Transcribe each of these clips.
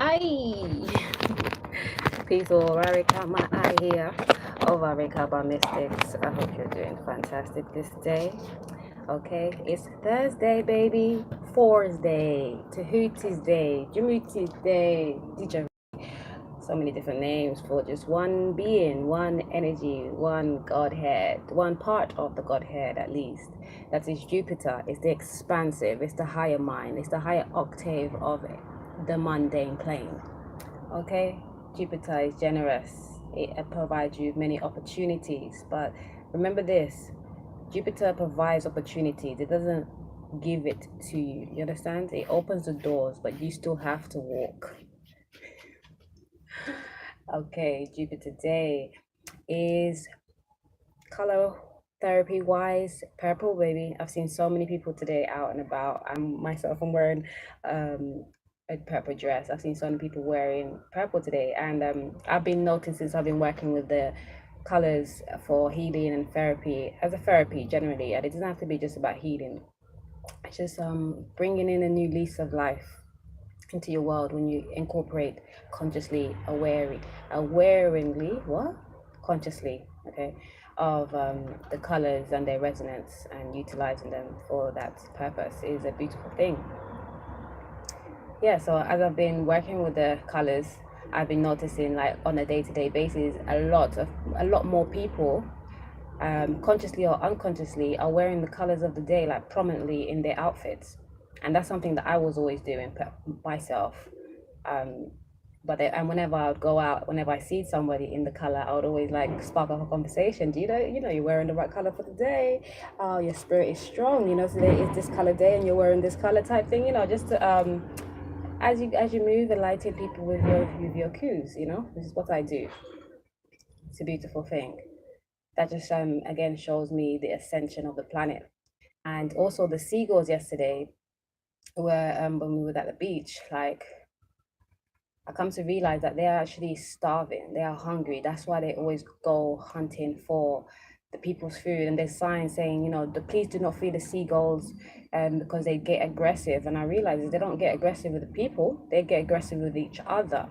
Maai. Peace all, RaRe Ka Maai here of RaRe Ka Mystics. I hope you're doing fantastic this day. Okay, it's Thursday, baby. Four's Day, Tahuti's Day, Jamuti's Day, DJ. So many different names for just one being, one energy, one Godhead, one part of the Godhead at least. That is Jupiter. It's the expansive, it's the higher mind, it's the higher octave of the mundane plane. Okay, Jupiter is generous. It provides you many opportunities, but remember this: Jupiter provides opportunities. It doesn't give it to you. You understand? It opens the doors, but you still have to walk. Okay, Jupiter day is color therapy wise purple, baby. I've seen so many people today out and about. I'm wearing a purple dress. I've seen so many people wearing purple today, and I've been noticing since I've been working with the colors for healing and therapy as a therapy generally, and it doesn't have to be just about healing. It's just bringing in a new lease of life into your world when you incorporate consciously, consciously, okay, of the colors and their resonance, and utilizing them for that purpose is a beautiful thing. Yeah, so as I've been working with the colors, I've been noticing, like, on a day-to-day basis, a lot more people, consciously or unconsciously, are wearing the colors of the day, like, prominently in their outfits. And that's something that I was always doing myself. And whenever I would go out, whenever I see somebody in the color, I would always like spark up a conversation. Do you're wearing the right color for the day? Oh, your spirit is strong. Today is this color day, and you're wearing this color type thing. Just to, as you move, enlighten people with your cues. This is what I do. It's a beautiful thing. That just again shows me the ascension of the planet. And also the seagulls yesterday were when we were at the beach, like, I come to realize that they're actually starving. They are hungry. That's why they always go hunting for the people's food. And there's signs saying, please do not feed the seagulls, because they get aggressive. And I realize they don't get aggressive with the people. They get aggressive with each other.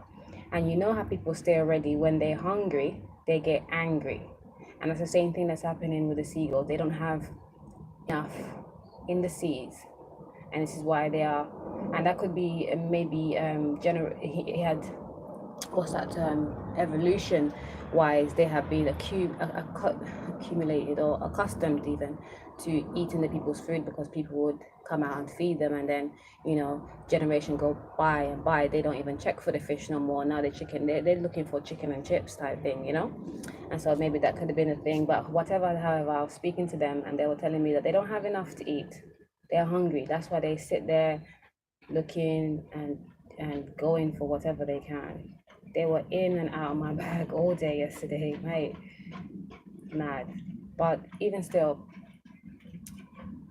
And you know how people stay already when they're hungry, they get angry. And that's the same thing that's happening with the seagulls. They don't have enough in the seas, and this is why they are. And that could be maybe he had, what's that term, evolution wise, they have been accumulated or accustomed even to eating the people's food, because people would come out and feed them, and then generation go by and by, they don't even check for the fish no more. Now they're looking for chicken and chips type thing. And so maybe that could have been a thing. But however, I was speaking to them, and they were telling me that they don't have enough to eat. They're hungry. That's why they sit there looking and going for whatever they can. They were in and out of my bag all day yesterday, mate. Mad. But even still,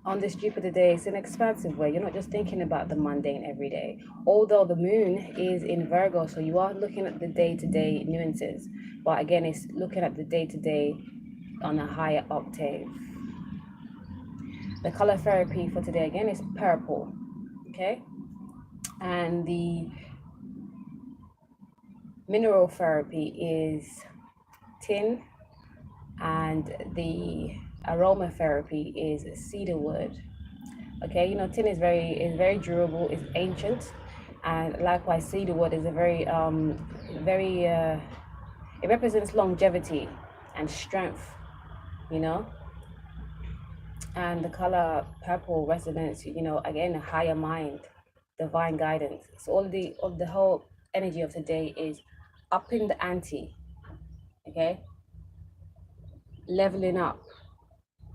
on this Jupiter day, it's an expansive way. You're not just thinking about the mundane every day. Although the moon is in Virgo, so you are looking at the day-to-day nuances. But again, it's looking at the day-to-day on a higher octave. The color therapy for today, again, is purple. Okay? And the mineral therapy is tin, and the aromatherapy is cedarwood. Okay, tin is very durable, it's ancient, and likewise cedarwood is a very it represents longevity and strength, and the color purple represents, again, a higher mind, divine guidance. So all the whole energy of today is upping the ante, okay, leveling up,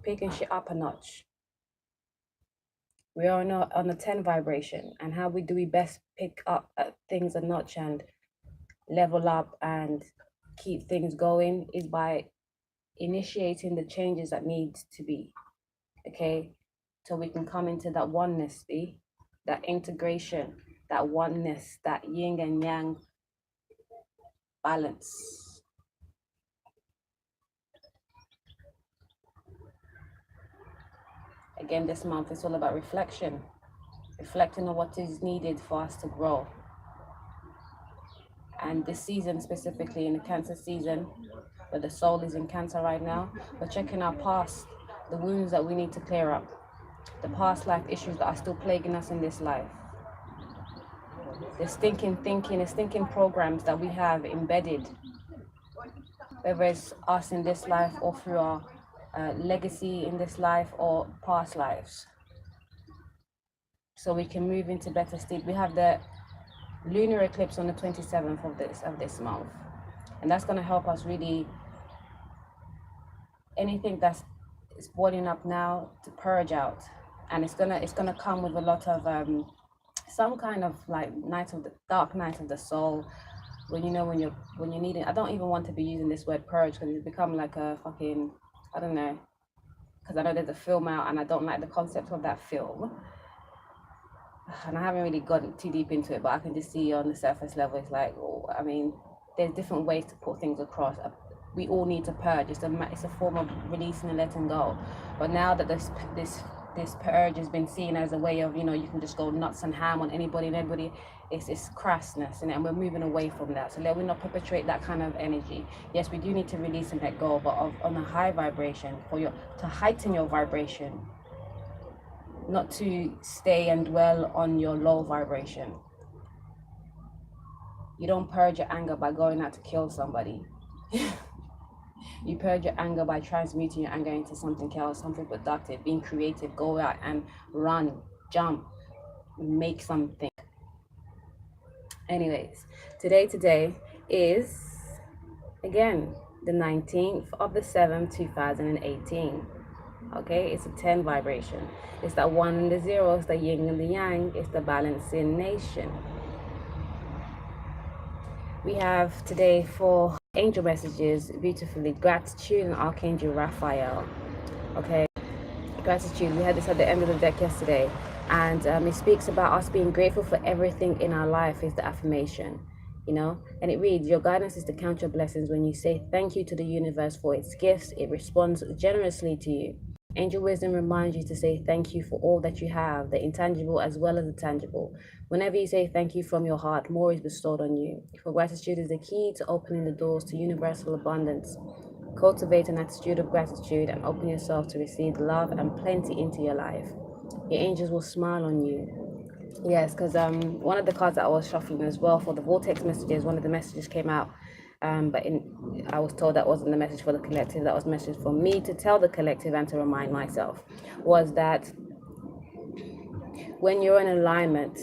picking shit up a notch. We are on a 10 vibration, and how do we best pick up things a notch and level up and keep things going is by initiating the changes that need to be, okay, so we can come into that oneness, that integration, that oneness, that yin and yang balance. Again, this month is all about reflecting on what is needed for us to grow. And this season, specifically in the Cancer season, where the soul is in Cancer right now, we're checking our past, the wounds that we need to clear up, the past life issues that are still plaguing us in this life. The stinking thinking, the stinking programs that we have embedded, whether it's us in this life or through our legacy in this life or past lives. So we can move into better state. We have the lunar eclipse on the 27th of this month, and that's going to help us really, anything that's is boiling up now, to purge out. And it's gonna come with a lot of some kind of like dark night of the soul, when you're needing, I don't even want to be using this word purge, because it's become like a fucking, I don't know, because I know there's a film out and I don't like the concept of that film, and I haven't really gotten too deep into it, but I can just see on the surface level, it's like, oh, I mean, there's different ways to put things across. We all need to purge. It's a form of releasing and letting go. But now that this purge has been seen as a way of, you can just go nuts and ham on anybody and everybody, it's crassness, and we're moving away from that. So let we not perpetuate that kind of energy. Yes, we do need to release and let go, but on a high vibration, to heighten your vibration, not to stay and dwell on your low vibration. You don't purge your anger by going out to kill somebody. You purge your anger by transmuting your anger into something else, something productive, being creative. Go out and run, jump, make something. Anyways, today is, again, the 19th of the 7th, 2018. Okay, it's a 10 vibration. It's that 1 and the 0, it's the yin and the yang, it's the balancing nation. We have today for angel messages, beautifully, gratitude and Archangel Raphael. Okay, gratitude, we had this at the end of the deck yesterday, and it speaks about us being grateful for everything in our life, is the affirmation, and it reads, your guidance is to count your blessings. When you say thank you to the universe for its gifts, it responds generously to you. Angel wisdom reminds you to say thank you for all that you have, the intangible as well as the tangible. Whenever you say thank you from your heart, more is bestowed on you. For gratitude is the key to opening the doors to universal abundance. Cultivate an attitude of gratitude and open yourself to receive love and plenty into your life. Your angels will smile on you. Yes, because one of the cards that I was shuffling as well for the vortex messages, one of the messages came out. But I was told that wasn't the message for the collective, that was a message for me to tell the collective and to remind myself, was that when you're in alignment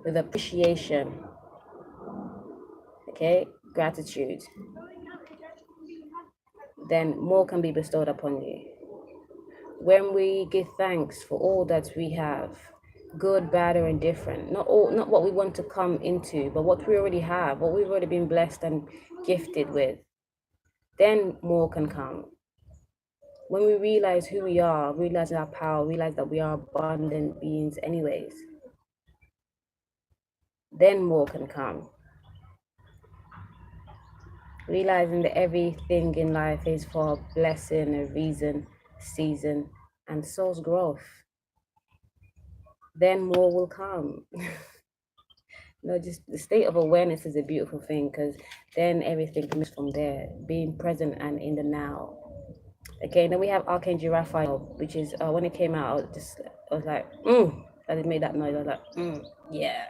with appreciation, okay, gratitude, then more can be bestowed upon you. When we give thanks for all that we have, good, bad, or indifferent, not what we want to come into, but what we already have, what we've already been blessed and gifted with, then more can come. When we realize who we are, realize our power, realize that we are abundant beings anyways, then more can come. Realizing that everything in life is for a blessing, a reason, season, and soul's growth, then more will come. Just the state of awareness is a beautiful thing, because then everything comes from there, being present and in the now. Okay, then we have Archangel Raphael, which is when it came out, I was like, I just made that noise. I was like, yeah,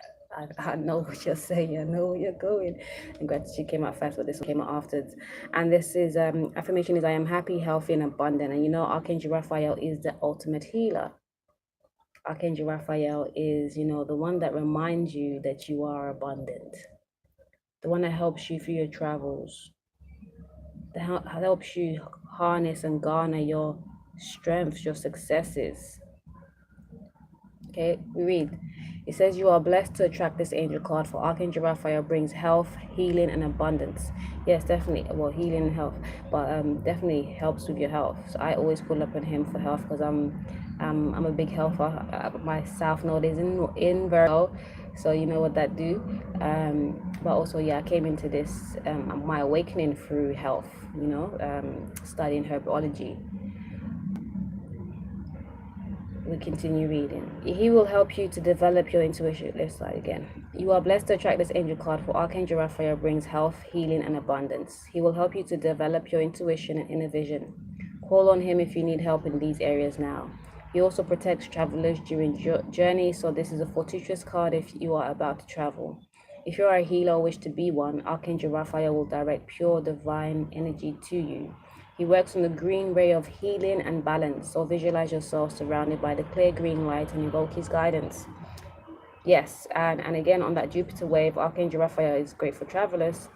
I know what you're saying, I know where you're going. And gratitude came out first, but this one came out afterwards. And this is affirmation is, I am happy, healthy, and abundant. And Archangel Raphael is the ultimate healer. Archangel Raphael is, the one that reminds you that you are abundant, the one that helps you through your travels, that helps you harness and garner your strengths, your successes. Okay, we read. It says, you are blessed to attract this angel card, for Archangel Raphael brings health, healing, and abundance. Yes, definitely. Well, healing and health, but definitely helps with your health. So I always pull up on him for health, because I'm a big healther. My South Node is in Virgo, so you know what that do. But also, I came into this my awakening through health. Studying herbology. we continue reading. He will help you to develop your intuition. Let's start again. You are blessed to attract this angel card, for Archangel Raphael brings health, healing, and abundance. He will help you to develop your intuition and inner vision. Call on him if you need help in these areas now. He also protects travelers during journeys, so this is a fortuitous card if you are about to travel. If you are a healer or wish to be one, Archangel Raphael will direct pure divine energy to you. He works on the green ray of healing and balance, so visualize yourself surrounded by the clear green light and invoke his guidance. Yes, and again on that Jupiter wave, Archangel Raphael is great for travelers.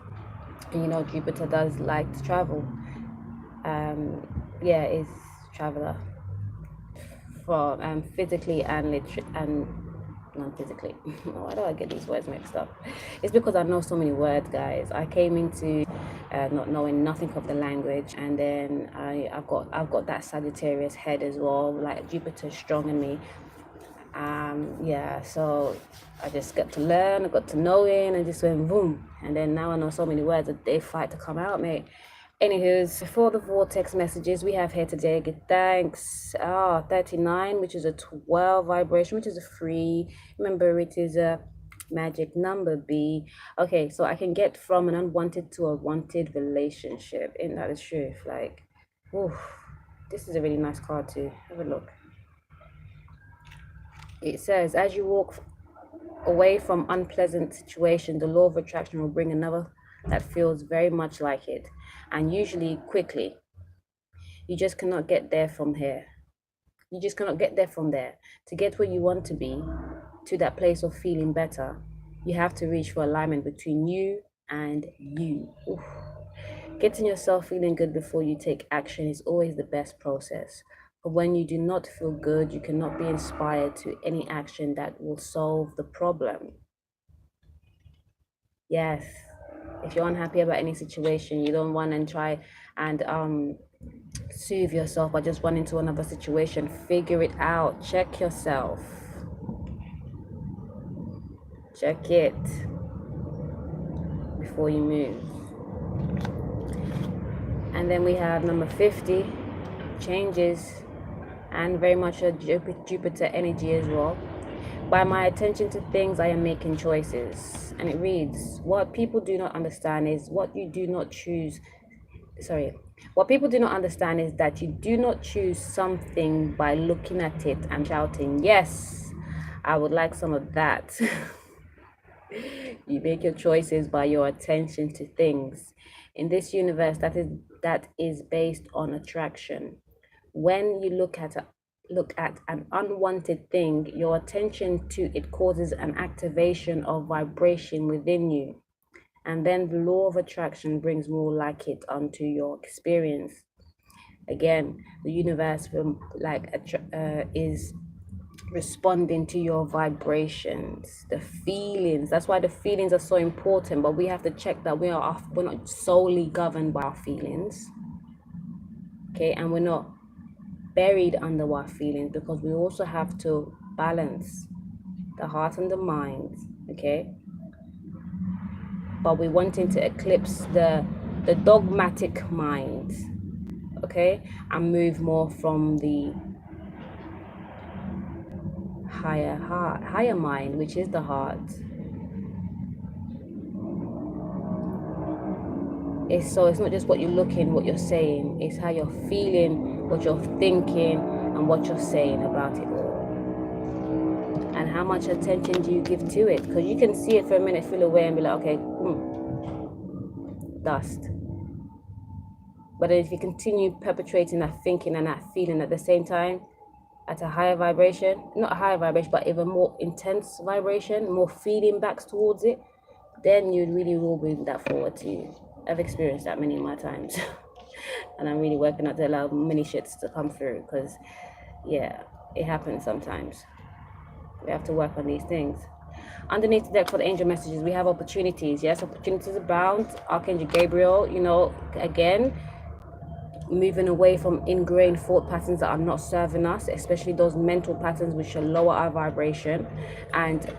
And you know, Jupiter does like to travel. Yeah, is traveler for physically and non-physically. Why do I get these words mixed up? It's because I know so many words, guys. I came into not knowing nothing of the language, and then I've got that Sagittarius head as well, like Jupiter's strong in me. Yeah, so I just got to learn, I got to know it, and just went boom. And then now I know so many words that they fight to come out, mate. Anywho's, for the vortex messages we have here today, give thanks. 39, which is a 12 vibration, which is a free. Remember, it is a magic number, B. Okay, so I can get from an unwanted to a wanted relationship. Ain't that the truth? Like, oof, this is a really nice card too. Have a look. It says, as you walk away from unpleasant situation, the law of attraction will bring another that feels very much like it, and usually quickly. You just cannot get there from here. You just cannot get there from there. To get where you want to be, to that place of feeling better, you have to reach for alignment between you and you. Oof. Getting yourself feeling good before you take action is always the best process. But when you do not feel good, you cannot be inspired to any action that will solve the problem. Yes. If you're unhappy about any situation, you don't want to try and soothe yourself by just running into another situation. Figure it out. Check yourself. Check it before you move. And then we have number 50, changes, and very much a Jupiter energy as well. By my attention to things, I am making choices. And it reads, what people do not understand is what you do not choose. What people do not understand is that you do not choose something by looking at it and shouting, yes, I would like some of that. You make your choices by your attention to things. In this universe, that is based on attraction. When you look at an unwanted thing, your attention to it causes an activation of vibration within you. And then the law of attraction brings more like it onto your experience. Again, the universe is responding to your vibrations, the feelings. That's why the feelings are so important, but we have to check that we're not solely governed by our feelings. Okay, and we're not buried under our feelings, because we also have to balance the heart and the mind. Okay, but we're wanting to eclipse the dogmatic mind, okay, and move more from the higher mind, which is the heart. It's not just what you're looking, what you're saying, it's how you're feeling, what you're thinking, and what you're saying about it all. And how much attention do you give to it? Because you can see it for a minute, feel away, and be like, okay, dust. But if you continue perpetuating that thinking and that feeling at the same time, at a higher vibration, not a higher vibration, but even more intense vibration, more feeling backs towards it, then you really will bring that forward to you. I've experienced that many of my times. And I'm really working out to allow many shits to come through, because, yeah, it happens sometimes. We have to work on these things. Underneath the deck for the angel messages, we have opportunities. Yes, opportunities abound. Archangel Gabriel, again, moving away from ingrained thought patterns that are not serving us, especially those mental patterns which will lower our vibration, and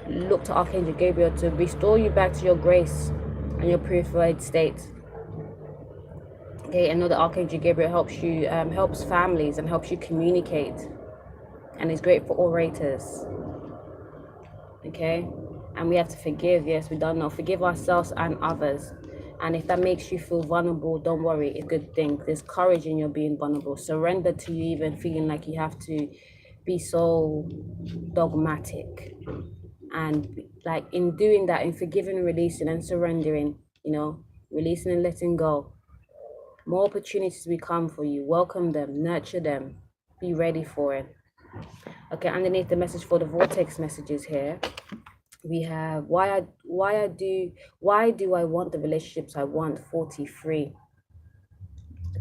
look to Archangel Gabriel to restore you back to your grace and your purified state. Okay, I know that Archangel Gabriel helps you, helps families and helps you communicate. and it's great for orators. Okay, and we have to forgive. Yes, we don't know, forgive ourselves and others. And if that makes you feel vulnerable, don't worry, it's a good thing. There's courage in your being vulnerable. Surrender to you even feeling like you have to be so dogmatic. And like in doing that, in forgiving, releasing and surrendering, you know, releasing and letting go, more opportunities will come for you. Welcome them, nurture them, be ready for it. Okay, underneath the message for the vortex messages here, we have why do I want the relationships I want? 43.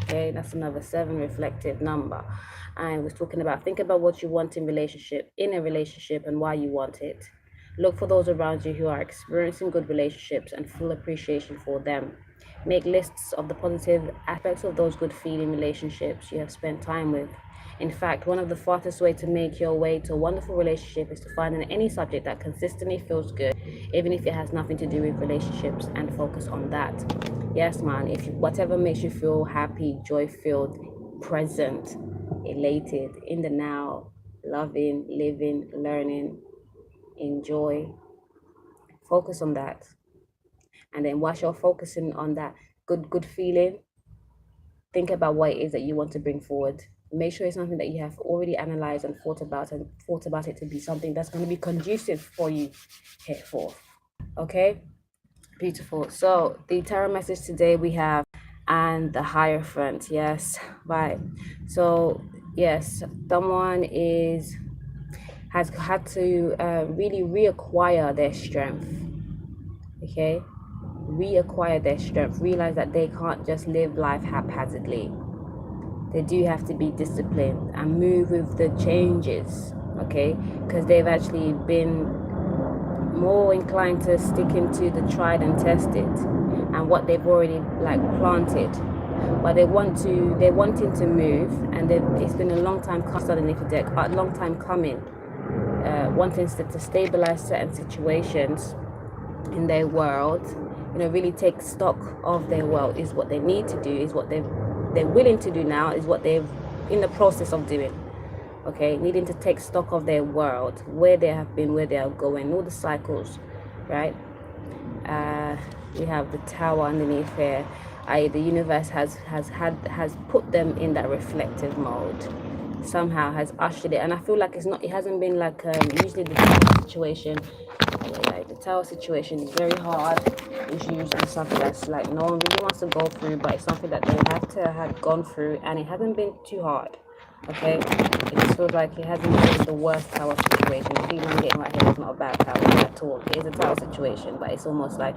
Okay, that's another 7 reflective number. And we're talking about, think about what you want in a relationship and why you want it. Look for those around you who are experiencing good relationships and full appreciation for them. Make lists of the positive aspects of those good feeling relationships you have spent time with. In fact, one of the fastest ways to make your way to a wonderful relationship is to find any subject that consistently feels good, even if it has nothing to do with relationships, and focus on that. Yes, man, if whatever makes you feel happy, joy-filled, present, elated, in the now, loving, living, learning, enjoy, focus on that. And then whilst you're focusing on that good feeling, think about what it is that you want to bring forward. Make sure it's something that you have already analyzed and thought about it to be something that's going to be conducive for you here forth. Okay, beautiful. So the tarot message today we have, and the Hierophant. Yes, right. So yes, someone has had to really reacquire their strength. Okay, reacquire their strength, realize that they can't just live life haphazardly. They do have to be disciplined and move with the changes, okay? Because they've actually been more inclined to stick into the tried and tested and what they've already like planted. But they're wanting to move, and it's been a long time coming, wanting to stabilize certain situations in their world, you know, really take stock of their world is what they need to do, is what they're willing to do now, is what they're in the process of doing. Okay, needing to take stock of their world, where they have been, where they are going, all the cycles, right? We have the Tower underneath here. The universe has put them in that reflective mode, somehow has ushered it. And I feel like it hasn't been like usually the Tower situation. The Tower situation is very hard. It's usually something that's like no one really wants to go through, but it's something that they have to have gone through, and it hasn't been too hard. Okay, it just feels like it hasn't been the worst Tower situation. The feeling I'm getting right here is not a bad Tower at all. It is a Tower situation, but it's almost like,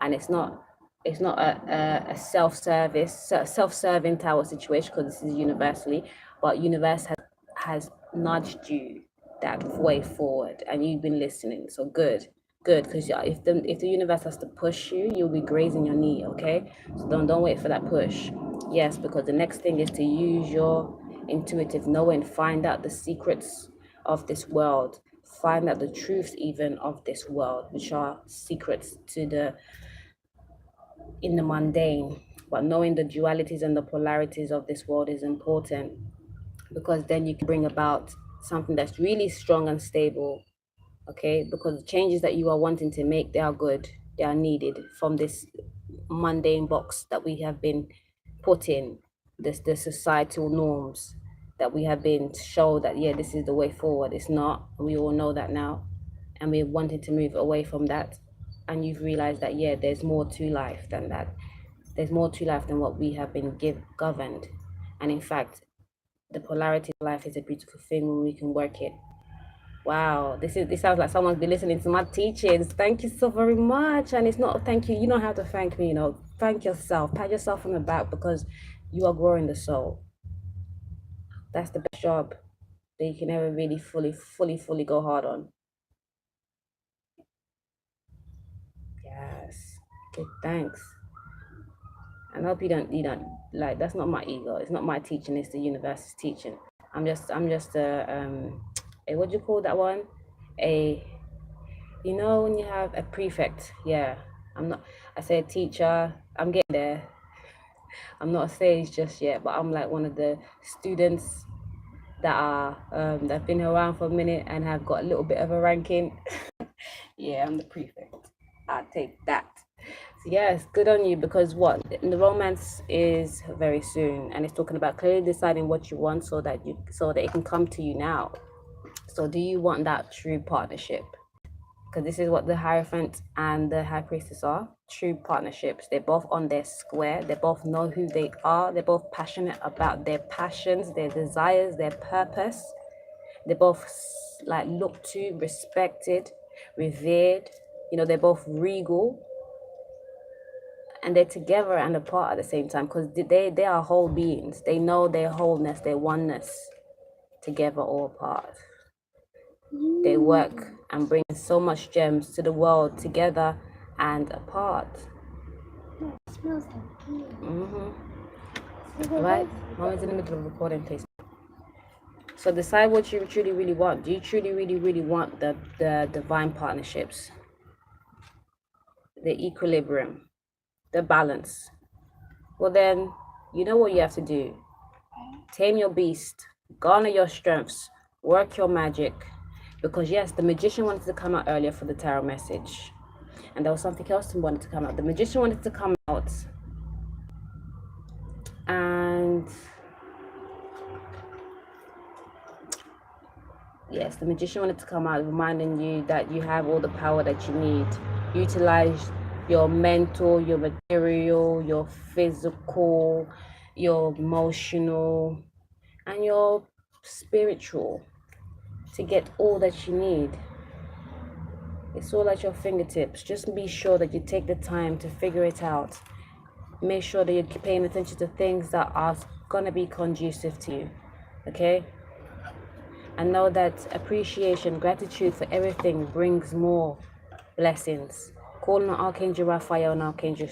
and it's not a self-serving Tower situation, because this is universally, but universe has nudged you that way forward, and you've been listening. So good, because if the universe has to push you, you'll be grazing your knee. Okay, so don't wait for that push. Yes, because the next thing is to use your intuitive knowing, find out the secrets of this world, find out the truths even of this world, which are secrets in the mundane. But knowing the dualities and the polarities of this world is important, because then you can bring about something that's really strong and stable. Okay, because the changes that you are wanting to make, they are good, they are needed from this mundane box that we have been put in, the societal norms that we have been shown that, yeah, this is the way forward. It's not. We all know that now, and we're wanting to move away from that. And you've realized that, yeah, there's more to life than that. There's more to life than what we have been governed. And in fact, the polarity of life is a beautiful thing when we can work it. Wow, this sounds like someone's been listening to my teachings. Thank you so very much. And it's not thank you. You don't have to thank me, you know. Thank yourself. Pat yourself on the back, because you are growing the soul. That's the best job that you can ever really fully go hard on. Yes. Good, thanks. And I hope you don't like, that's not my ego. It's not my teaching, it's the universe's teaching. I'm just a what do you call that one? You know, when you have a prefect, yeah. I say a teacher, I'm getting there. I'm not a sage just yet, but I'm like one of the students that are that have been around for a minute and have got a little bit of a ranking. Yeah, I'm the prefect. I'll take that. So yes, good on you, because what the romance is very soon, and it's talking about clearly deciding what you want so that it can come to you now. So do you want that true partnership? Because this is what the Hierophant and the High Priestess are. True partnerships. They're both on their square. They both know who they are. They're both passionate about their passions, their desires, their purpose. They're both like looked to, respected, revered. You know, they're both regal, and they're together and apart at the same time, because they are whole beings. They know their wholeness, their oneness, together or apart. They work and bring so much gems to the world together and apart. It smells like beer. Right? Mommy's in the middle of recording, please. So decide what you truly, really want. Do you truly, really, really want the divine partnerships? The equilibrium, the balance? Well then, you know what you have to do. Tame your beast, garner your strengths, work your magic. Because yes, the magician wanted to come out earlier for the tarot message. And there was something else that wanted to come out. The magician wanted to come out. And yes, the magician wanted to come out reminding you that you have all the power that you need. Utilize your mental, your material, your physical, your emotional, and your spiritual to get all that you need. It's all at your fingertips. Just be sure that you take the time to figure it out. Make sure that you're paying attention to things that are going to be conducive to you. Okay? And know that appreciation, gratitude for everything brings more blessings. Calling on Archangel Raphael and Archangel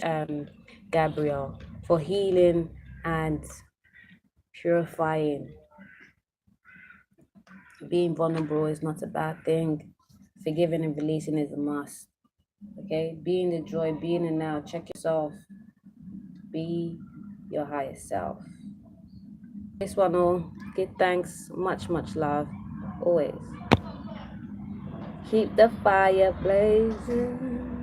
Gabriel for healing and purifying. Being vulnerable is not a bad thing. Forgiving and releasing is a must. Okay? Being the joy, being in now. Check yourself. Be your highest self. This one all. Give thanks. Much, much love. Always. Keep the fire blazing.